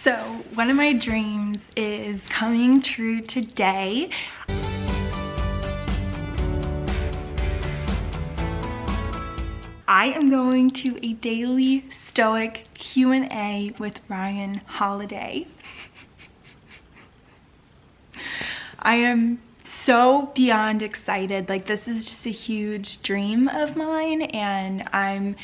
So one of my dreams is coming true today. I am going to a Daily Stoic Q&A with Ryan Holiday. I am so beyond excited. Like, this is just a huge dream of mine, and I'm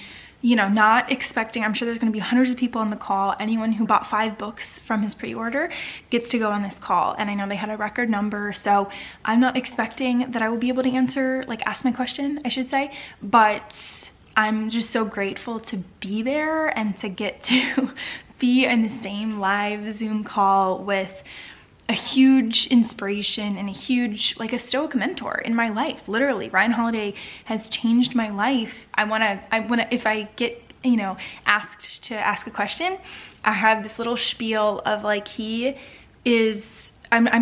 not expecting, I'm sure there's gonna be hundreds of people on the call. Anyone who bought 5 books from his pre-order gets to go on this call. And I know they had a record number, so I'm not expecting that I will be able to ask my question, I should say. But I'm just so grateful to be there and to get to be in the same live Zoom call with a huge inspiration and a huge, a Stoic mentor in my life. Literally, Ryan Holiday has changed my life. I wanna, if I get, asked to ask a question, I have this little spiel of I'm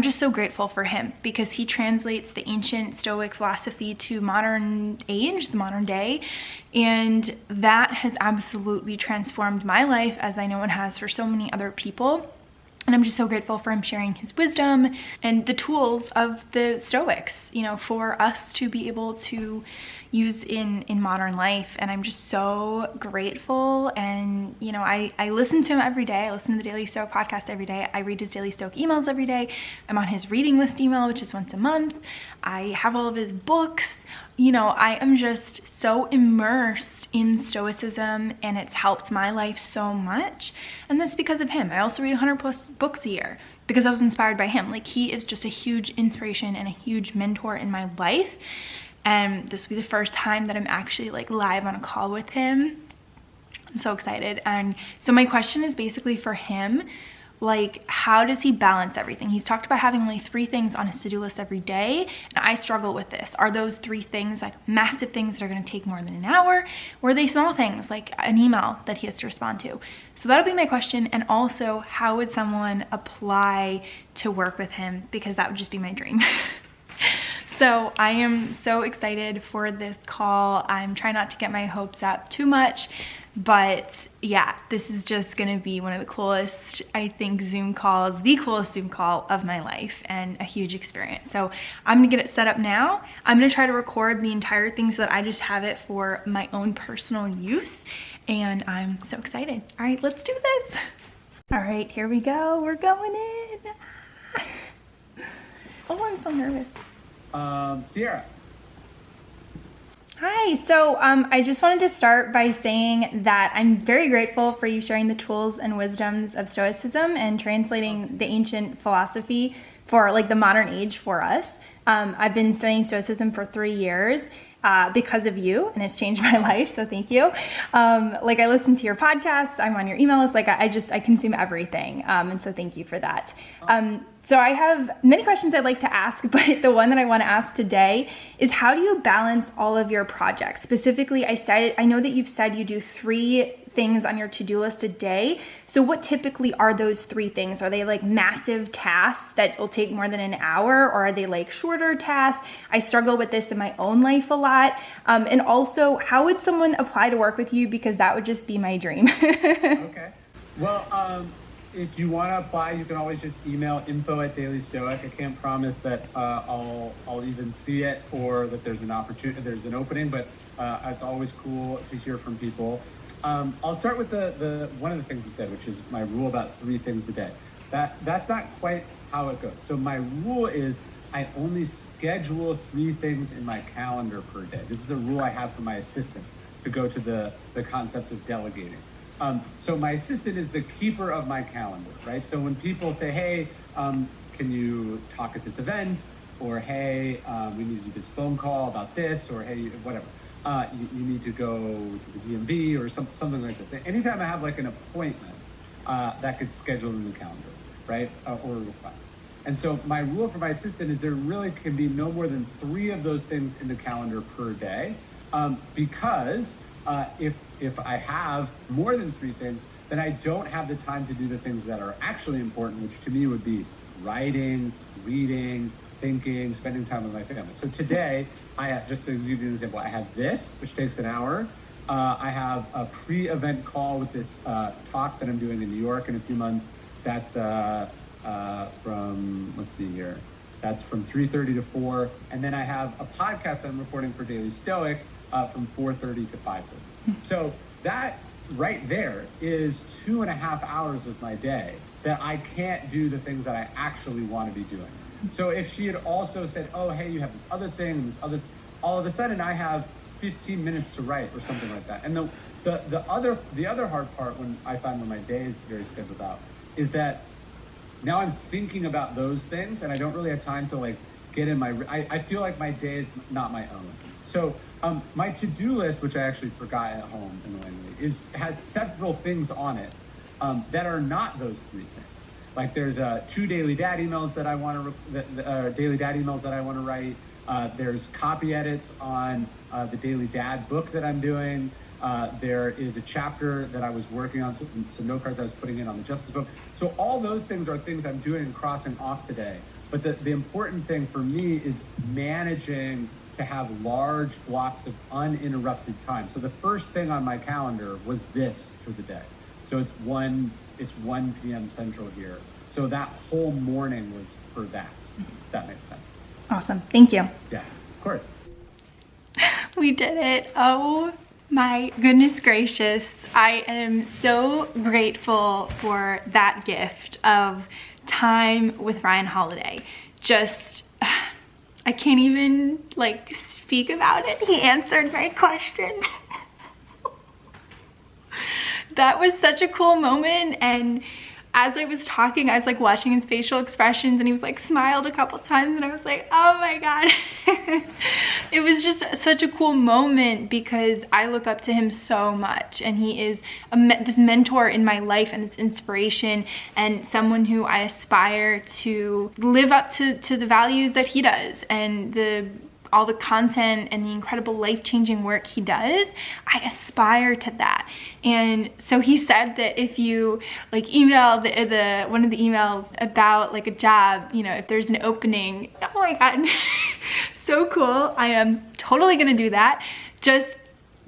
just so grateful for him, because he translates the ancient Stoic philosophy to modern age, the modern day. And that has absolutely transformed my life, as I know it has for so many other people. And I'm just so grateful for him sharing his wisdom and the tools of the Stoics, for us to be able to use in modern life. And I'm just so grateful. And, I listen to him every day. I listen to the Daily Stoic podcast every day. I read his Daily Stoic emails every day. I'm on his reading list email, which is once a month. I have all of his books. I am just so immersed in Stoicism, and it's helped my life so much. And that's because of him. I also read 100+ books a year because I was inspired by him. He is just a huge inspiration and a huge mentor in my life. And this will be the first time that I'm actually live on a call with him. I'm so excited. And so my question is basically for him. How does he balance everything? He's talked about having 3 things on his to-do list every day, and I struggle with this. Are those 3 things massive things that are gonna take more than an hour, or are they small things like an email that he has to respond to? So that'll be my question. And also, how would someone apply to work with him? Because that would just be my dream. So I am so excited for this call. I'm trying not to get my hopes up too much, but yeah, this is just gonna be one of the coolest, I think, Zoom calls, the coolest Zoom call of my life, and a huge experience. So I'm gonna get it set up now. I'm gonna try to record the entire thing so that I just have it for my own personal use, and I'm so excited. All right, let's do this. All right, here we go. We're going in. Oh, I'm so nervous. Sierra. Hi, so I just wanted to start by saying that I'm very grateful for you sharing the tools and wisdoms of Stoicism and translating the ancient philosophy for the modern age for us. I've been studying Stoicism for 3 years because of you, and it's changed my life, so thank you. I listen to your podcasts, I'm on your email list, I consume everything, and so thank you for that. So I have many questions I'd like to ask, but the one that I want to ask today is, how do you balance all of your projects? Specifically, I know that you've said you do 3 things on your to-do list a day. So what typically are those 3 things? Are they massive tasks that will take more than an hour, or are they shorter tasks? I struggle with this in my own life a lot. And also, how would someone apply to work with you? Because that would just be my dream. Okay. Well, if you want to apply, you can always just email info@Daily Stoic. I can't promise that I'll even see it, or that there's an opening, but it's always cool to hear from people. I'll start with the one of the things you said, which is my rule about 3 things a day. That's not quite how it goes. So my rule is I only schedule 3 things in my calendar per day. This is a rule I have for my assistant, to go to the concept of delegating. So my assistant is the keeper of my calendar, right? So when people say, hey, can you talk at this event? Or, hey, we need to do this phone call about this, or hey, whatever. You need to go to the DMV or something like this. Anytime I have an appointment, that gets scheduled in the calendar, right? Or a request. And so my rule for my assistant is there really can be no more than 3 of those things in the calendar per day, because if I have more than 3 things, then I don't have the time to do the things that are actually important, which to me would be writing, reading, thinking, spending time with my family. So today, I have, just to give you an example, I have this, which takes an hour. I have a pre-event call with this talk that I'm doing in New York in a few months That's from, let's see here, that's from 3:30 to 4. And then I have a podcast that I'm recording for Daily Stoic from 4:30 to 5:30. So that right there is 2.5 hours of my day that I can't do the things that I actually want to be doing. So if she had also said, oh, hey, you have this other thing and this other, all of a sudden I have 15 minutes to write or something like that. And the other hard part when I find when my day is very scheduled out is that now I'm thinking about those things and I don't really have time to like get in my, I feel like my day is not my own. So my to-do list, which I actually forgot at home annoyingly, has several things on it that are not those three things. Like there's 2 daily dad emails that I want to, daily dad emails that I want to write. There's copy edits on the Daily Dad book that I'm doing. There is a chapter that I was working on, some note cards I was putting in on the Justice book. So all those things are things I'm doing and crossing off today. But the important thing for me is managing to have large blocks of uninterrupted time. So the first thing on my calendar was this for the day. So it's 1 p.m. Central here. So that whole morning was for that. If that makes sense. Awesome. Thank you. Yeah, of course. We did it. Oh my goodness gracious. I am so grateful for that gift of time with Ryan Holiday. Just, I can't even like speak about it. He answered my question. That was such a cool moment, and as I was talking, I was like watching his facial expressions, and he was like smiled a couple times, and I was like, oh my God. It was just such a cool moment because I look up to him so much, and he is this mentor in my life, and it's inspiration, and someone who I aspire to live up to the values that he does, and all the content and the incredible life-changing work he does. I aspire to that. And so he said that if you like email one of the emails about like a job, you know, if there's an opening, oh my God, so cool. I am totally gonna do that just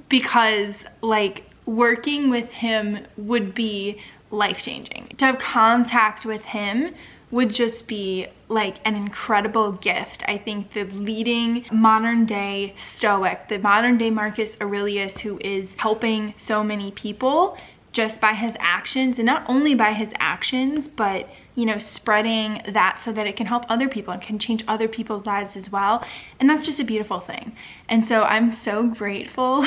because like working with him would be life-changing. To have contact with him would just be like an incredible gift. I think the leading modern day Stoic, the modern day Marcus Aurelius, who is helping so many people just by his actions, and not only by his actions, but you know, spreading that so that it can help other people and can change other people's lives as well. And that's just a beautiful thing. And so I'm so grateful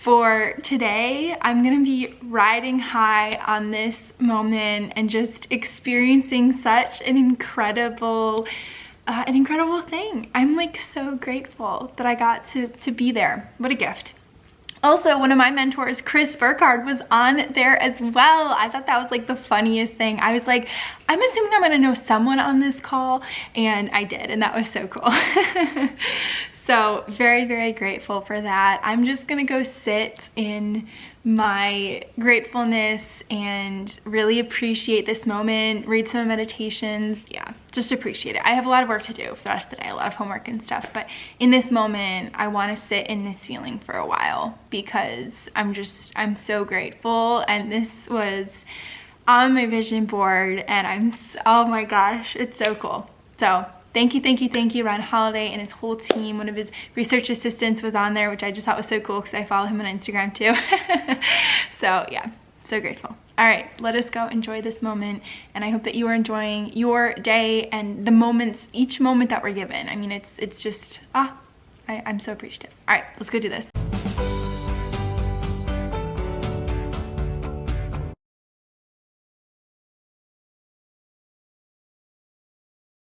for today. I'm gonna be riding high on this moment and just experiencing such an incredible thing. I'm like so grateful that I got to be there. What a gift. Also, one of my mentors, Chris Burkhardt, was on there as well. I thought that was like the funniest thing. I was like, I'm assuming I'm gonna know someone on this call, and I did, and that was so cool. So very, very grateful for that. I'm just gonna go sit in my gratefulness and really appreciate this moment, read some meditations. Yeah, just appreciate it. I have a lot of work to do for the rest of the day, a lot of homework and stuff, but in this moment, I wanna sit in this feeling for a while because I'm so grateful, and this was on my vision board, and oh my gosh, it's so cool. So thank you, Ryan Holiday and his whole team. One of his research assistants was on there, which I just thought was so cool because I follow him on Instagram too. So yeah, so grateful. All right, let us go enjoy this moment, and I hope that you are enjoying your day and the moments, each moment that we're given. I mean, it's just, I'm so appreciative. All right, let's go do this.